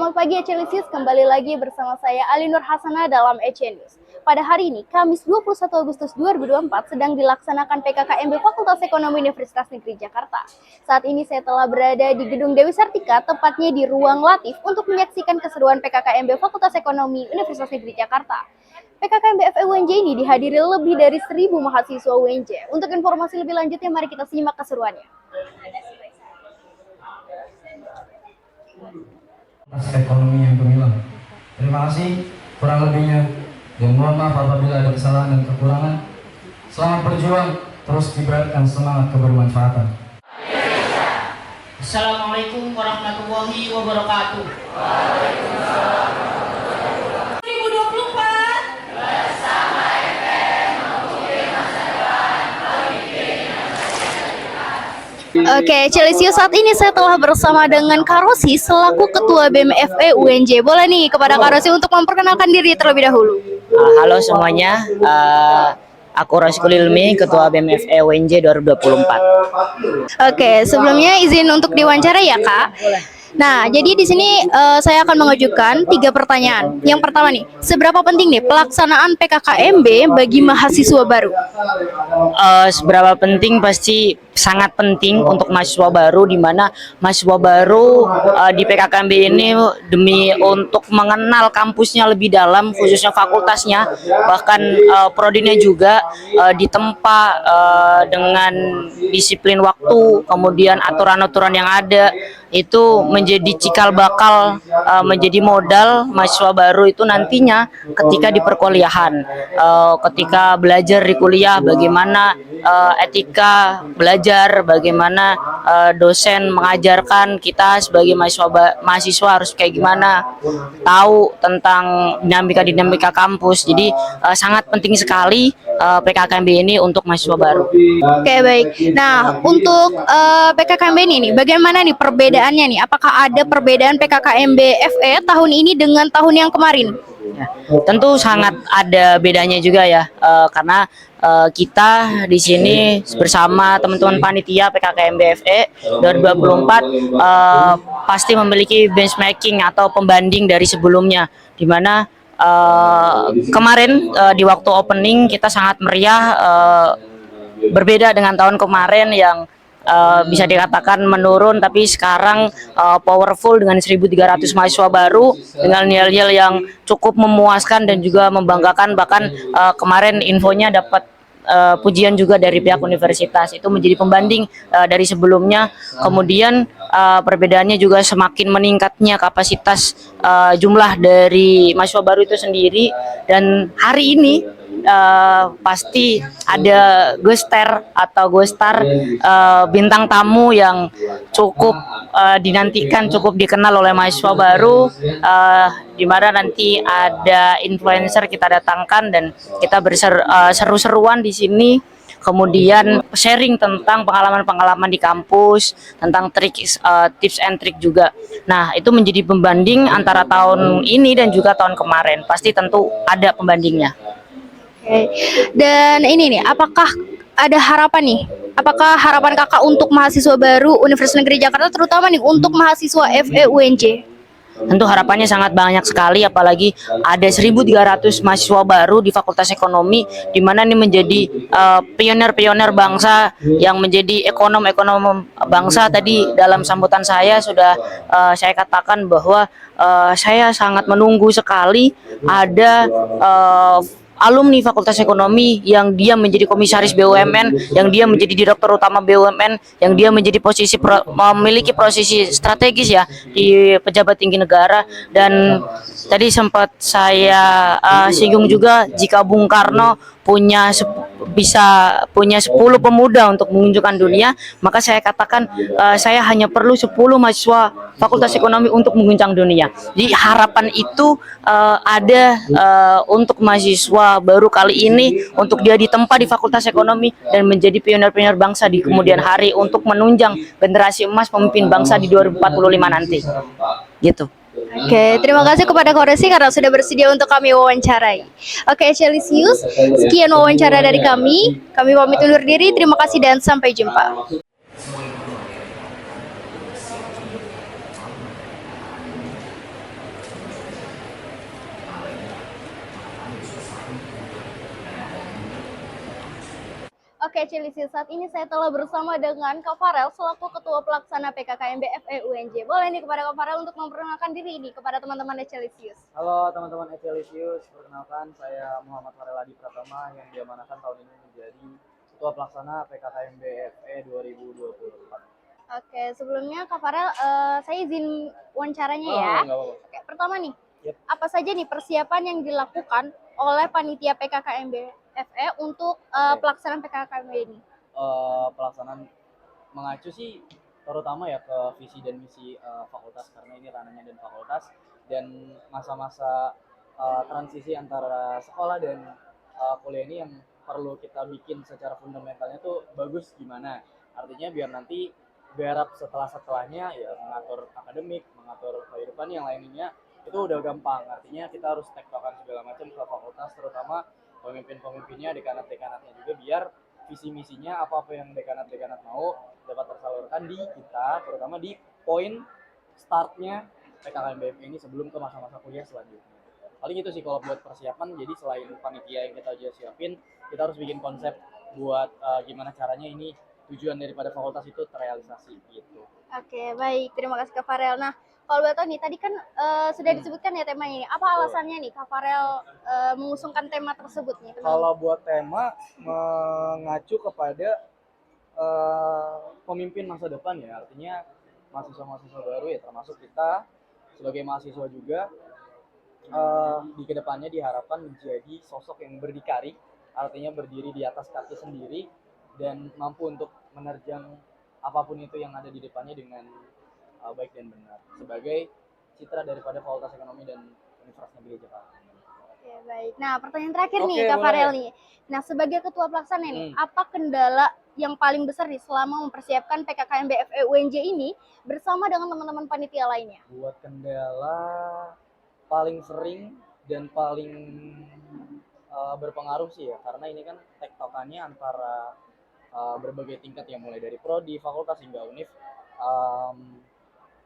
Selamat pagi Celsius, kembali lagi bersama saya Ali Nur Hasanah dalam EC News. Pada hari ini, Kamis 21 Agustus 2024, sedang dilaksanakan PKKMB Fakultas Ekonomi Universitas Negeri Jakarta. Saat ini saya telah berada di Gedung Dewi Sartika, tepatnya di Ruang Latif, untuk menyaksikan keseruan PKKMB Fakultas Ekonomi Universitas Negeri Jakarta. PKKMB FE UNJ ini dihadiri lebih dari 1.000 mahasiswa UNJ. Untuk informasi lebih lanjutnya, mari kita simak keseruannya. Ekonomi yang gemilang. Terima kasih, kurang lebihnya dan mohon maaf apabila ada kesalahan dan kekurangan. Selamat berjuang, terus kibarkan semangat kebermanfaatan. Assalamualaikum warahmatullahi wabarakatuh. Waalaikumsalam. 2024 bersama FM mempunyai masa depan Oke, Celsius, saat ini saya telah bersama dengan Kak Rosi selaku Ketua BEM FE UNJ. Boleh nih kepada Kak Rosi untuk memperkenalkan diri terlebih dahulu. Halo semuanya, aku Rosi Kulilmi, Ketua BEM FE UNJ 2024. Oke, sebelumnya izin untuk diwawancara ya Kak. Nah, jadi di sini saya akan mengajukan 3 pertanyaan. Yang pertama nih, seberapa penting nih pelaksanaan PKKMB bagi mahasiswa baru? Seberapa penting? Pasti sangat penting untuk mahasiswa baru, di mana mahasiswa baru di PKKMB ini demi untuk mengenal kampusnya lebih dalam, khususnya fakultasnya, bahkan prodinya juga ditempa dengan disiplin waktu, kemudian aturan-aturan yang ada, itu menjadi cikal bakal, menjadi modal mahasiswa baru itu nantinya ketika di perkuliahan, ketika belajar di kuliah, bagaimana etika belajar, bagaimana dosen mengajarkan kita sebagai mahasiswa harus kayak gimana, tahu tentang dinamika kampus. Jadi sangat penting sekali PKKMB ini untuk mahasiswa baru. Oke, baik. Nah, untuk PKKMB ini nih, bagaimana nih perbedaannya nih? Apakah ada perbedaan PKKMB FE tahun ini dengan tahun yang kemarin? Ya, tentu sangat ada bedanya juga ya, karena kita di sini bersama teman-teman panitia PKKMB FE 2024 pasti memiliki benchmarking atau pembanding dari sebelumnya, di mana kemarin di waktu opening kita sangat meriah, berbeda dengan tahun kemarin yang bisa dikatakan menurun, tapi sekarang powerful dengan 1.300 mahasiswa baru dengan nilai-nilai yang cukup memuaskan dan juga membanggakan. Bahkan kemarin infonya dapat pujian juga dari pihak universitas, itu menjadi pembanding dari sebelumnya. Kemudian perbedaannya juga semakin meningkatnya kapasitas jumlah dari mahasiswa baru itu sendiri, dan hari ini pasti ada gostar bintang tamu yang cukup dinantikan, cukup dikenal oleh mahasiswa baru, di mana nanti ada influencer kita datangkan dan kita seru-seruan di sini, kemudian sharing tentang pengalaman-pengalaman di kampus, tentang tips and trick juga. Nah, itu menjadi pembanding antara tahun ini dan juga tahun kemarin. Pasti tentu ada pembandingnya. Oke. Dan ini nih, apakah ada harapan nih? Apakah harapan kakak untuk mahasiswa baru Universitas Negeri Jakarta, terutama nih untuk mahasiswa FE UNJ? Tentu harapannya sangat banyak sekali, apalagi ada 1.300 mahasiswa baru di Fakultas Ekonomi, di mana ini menjadi pionir-pionir bangsa yang menjadi ekonom-ekonom bangsa. Tadi dalam sambutan saya sudah saya katakan bahwa saya sangat menunggu sekali ada alumni Fakultas Ekonomi yang dia menjadi komisaris BUMN, yang dia menjadi direktur utama BUMN, yang dia menjadi memiliki posisi strategis ya di pejabat tinggi negara. Dan tadi sempat saya singgung juga, jika Bung Karno punya 10 pemuda untuk mengunjukkan dunia, maka saya katakan saya hanya perlu 10 mahasiswa Fakultas Ekonomi untuk mengguncang dunia. Jadi harapan itu ada untuk mahasiswa baru kali ini, untuk dia ditempa di Fakultas Ekonomi dan menjadi pionir-pionir bangsa di kemudian hari untuk menunjang generasi emas pemimpin bangsa di 2045 nanti. Gitu. Oke, terima kasih kepada Kak Rosi karena sudah bersedia untuk kami wawancarai. Oke, Celsius, sekian wawancara dari kami. Kami pamit undur diri, terima kasih dan sampai jumpa. Oke, Celisius, saat ini saya telah bersama dengan Kak Farel selaku Ketua Pelaksana PKKMB FE UNJ. Boleh nih kepada Kak Farel untuk memperkenalkan diri ini kepada teman-teman Celisius. Halo teman-teman Ecelisius, perkenalkan saya Muhammad Farel Adi Pratama yang diamanahkan tahun ini menjadi Ketua Pelaksana PKKMB FE 2024. Oke, sebelumnya Kak Farel, saya izin wawancaranya ya. Nggak apa-apa. Oke, pertama nih, Yep. apa saja nih persiapan yang dilakukan oleh panitia PKKMB FE untuk Oke. pelaksanaan PKKMB ini? Pelaksanaan mengacu sih terutama ya ke visi dan misi fakultas karena ini ranahnya dan fakultas dan masa-masa transisi antara sekolah dan kuliah ini yang perlu kita bikin secara fundamentalnya tuh bagus gimana. Artinya biar nanti garap setelahnya ya mengatur akademik, mengatur kehidupan yang lainnya itu udah gampang. Artinya kita harus tektokan segala macam ke fakultas terutama pemimpin-pemimpinnya, dekanat-dekanatnya juga biar visi misinya apa-apa yang dekanat-dekanat mau dapat tersalurkan di kita, terutama di poin startnya PKKMB ini sebelum ke masa-masa kuliah selanjutnya. Paling itu sih kalau buat persiapan, jadi selain panitia yang kita aja siapin, kita harus bikin konsep buat gimana caranya ini tujuan daripada fakultas itu terrealisasi gitu. Oke, baik. Terima kasih Kak Farel. Nah, kalau boleh tahu nih, tadi kan sudah disebutkan ya temanya ini. Apa alasannya nih Kak Farel mengusungkan tema tersebut nih? Kalau buat tema mengacu kepada pemimpin masa depan ya, artinya mahasiswa-mahasiswa baru ya, termasuk kita sebagai mahasiswa juga di kedepannya diharapkan menjadi sosok yang berdikari, artinya berdiri di atas kaki sendiri dan mampu untuk menerjang apapun itu yang ada di depannya dengan baik dan benar sebagai citra daripada Fakultas Ekonomi dan Universitas Negeri Jakarta. Oke, baik. Nah, pertanyaan terakhir nih Oke, Kak boleh. Farel nih. Nah, sebagai ketua pelaksana nih, apa kendala yang paling besar nih selama mempersiapkan PKKMB FE UNJ ini bersama dengan teman-teman panitia lainnya? Buat kendala paling sering dan paling berpengaruh sih ya, karena ini kan tektokannya antara berbagai tingkat ya, mulai dari prodi, fakultas hingga univ.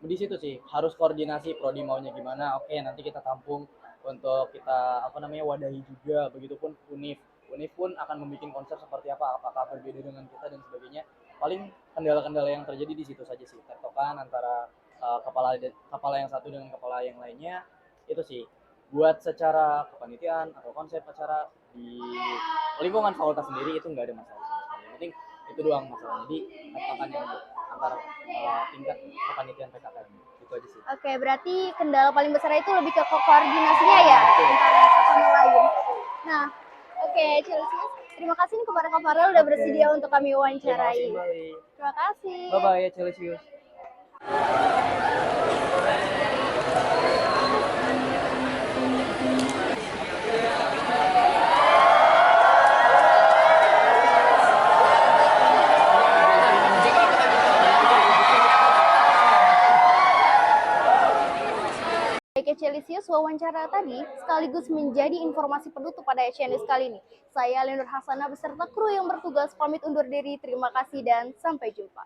Di situ sih harus koordinasi prodi maunya gimana. Oke, nanti kita tampung untuk kita wadahi juga. Begitupun univ pun akan membuat konsep seperti apa, apakah berbeda dengan kita dan sebagainya. Paling kendala-kendala yang terjadi di situ saja sih, tektokan antara kepala yang satu dengan kepala yang lainnya. Itu sih buat secara kepanitiaan atau konsep acara di lingkungan fakultas sendiri itu nggak ada masalah sama sekali. Yang penting itu doang masalah, jadi tektokannya aja antara tingkat kepanitiaan PKKMB itu aja sih. Oke, berarti kendala paling besar itu lebih ke koordinasinya ya antara satu sama lain. Nah, oke, Celsius, terima kasih nih kepada Kak Farel udah bersedia untuk kami Terima wawancarai. kasih kembali. Terima kasih. Bye bye ya Celsius. Baik, Celsius, wawancara tadi sekaligus menjadi informasi penutup pada HNS kali ini. Saya Alinur Hasanah beserta kru yang bertugas pamit undur diri. Terima kasih dan sampai jumpa.